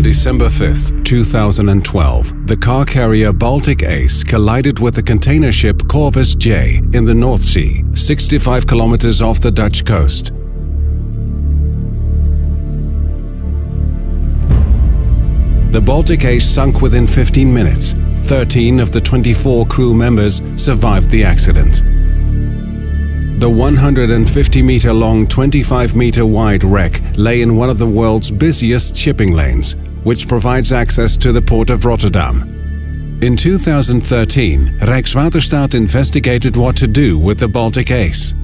December 5, 2012, the car carrier Baltic Ace collided with the container ship Corvus J in the North Sea, 65 kilometers off the Dutch coast. The Baltic Ace sunk within 15 minutes. 13 of the 24 crew members survived the accident. The 150-meter-long, 25-meter-wide wreck lay in one of the world's busiest shipping lanes, which provides access to the port of Rotterdam. In 2013, Rijkswaterstaat investigated what to do with the Baltic Ace.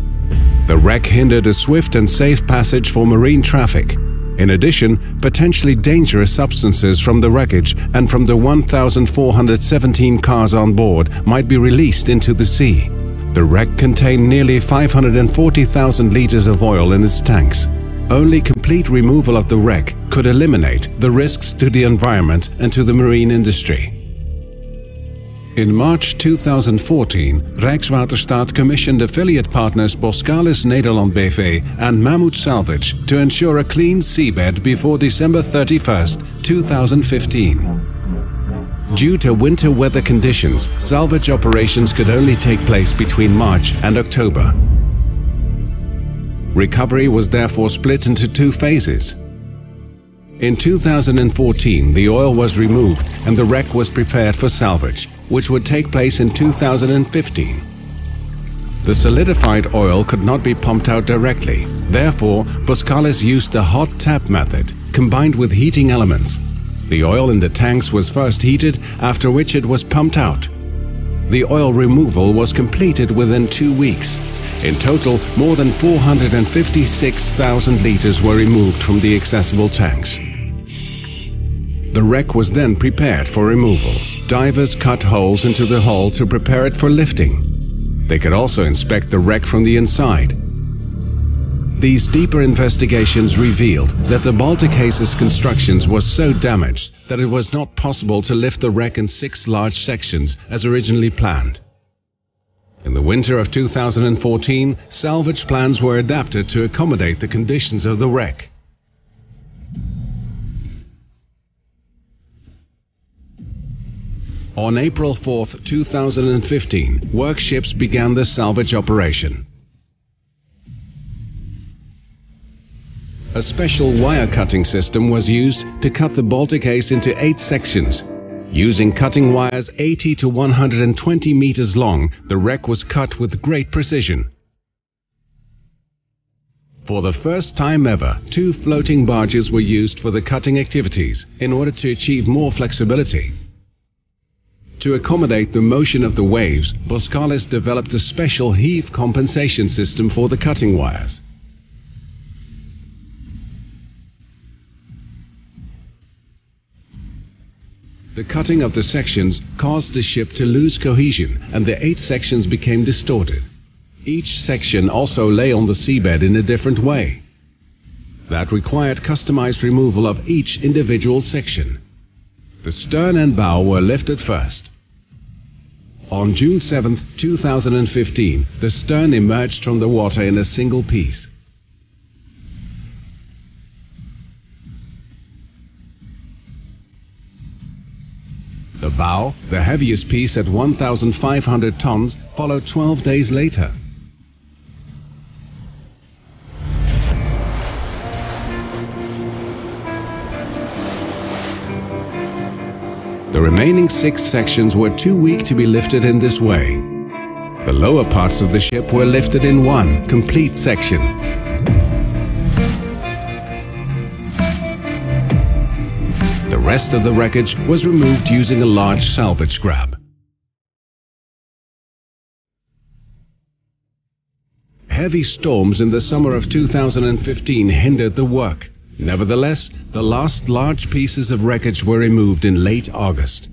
The wreck hindered a swift and safe passage for marine traffic. In addition, potentially dangerous substances from the wreckage and from the 1,417 cars on board might be released into the sea. The wreck contained nearly 540,000 liters of oil in its tanks. Only complete removal of the wreck could eliminate the risks to the environment and to the marine industry. In March 2014, Rijkswaterstaat commissioned affiliate partners Boskalis Nederland BV and Mammoet Salvage to ensure a clean seabed before December 31, 2015. Due to winter weather conditions, salvage operations could only take place between March and October. Recovery was therefore split into two phases. In 2014, the oil was removed and the wreck was prepared for salvage, which would take place in 2015. The solidified oil could not be pumped out directly. Therefore, Boskalis used the hot tap method, combined with heating elements. The oil in the tanks was first heated, after which it was pumped out. The oil removal was completed within 2 weeks. In total, more than 456,000 liters were removed from the accessible tanks. The wreck was then prepared for removal. Divers cut holes into the hull to prepare it for lifting. They could also inspect the wreck from the inside. These deeper investigations revealed that the Baltic Ace's construction was so damaged that it was not possible to lift the wreck in 6 large sections as originally planned. In the winter of 2014, salvage plans were adapted to accommodate the conditions of the wreck. On April 4, 2015, workships began the salvage operation. A special wire-cutting system was used to cut the Baltic Ace into 8 sections. Using cutting wires 80 to 120 meters long, the wreck was cut with great precision. For the first time ever, 2 floating barges were used for the cutting activities in order to achieve more flexibility. To accommodate the motion of the waves, Boskalis developed a special heave compensation system for the cutting wires. The cutting of the sections caused the ship to lose cohesion and the 8 sections became distorted. Each section also lay on the seabed in a different way. That required customized removal of each individual section. The stern and bow were lifted first. On June 7, 2015, the stern emerged from the water in a single piece. The bow, the heaviest piece at 1,500 tons, followed 12 days later. The remaining 6 sections were too weak to be lifted in this way. The lower parts of the ship were lifted in one complete section. The rest of the wreckage was removed using a large salvage grab. Heavy storms in the summer of 2015 hindered the work. Nevertheless, the last large pieces of wreckage were removed in late August.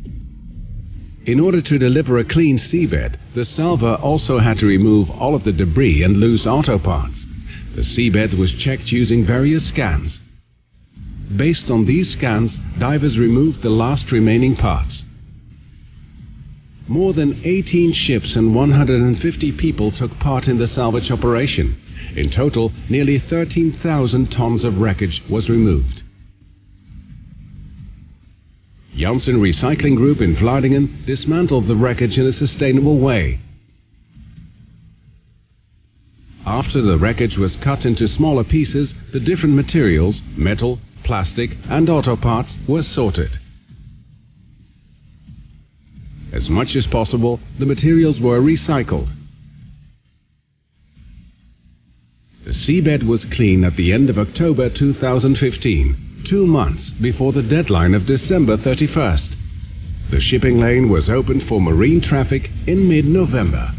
In order to deliver a clean seabed, the salver also had to remove all of the debris and loose auto parts. The seabed was checked using various scans. Based on these scans, divers removed the last remaining parts. More than 18 ships and 150 people took part in the salvage operation. In total, nearly 13,000 tons of wreckage was removed. Janssen Recycling Group in Vlaardingen dismantled the wreckage in a sustainable way. After the wreckage was cut into smaller pieces, the different materials, metal, plastic and auto parts, were sorted. As much as possible, the materials were recycled. The seabed was clean at the end of October 2015, 2 months before the deadline of December 31st. The shipping lane was opened for marine traffic in mid-November.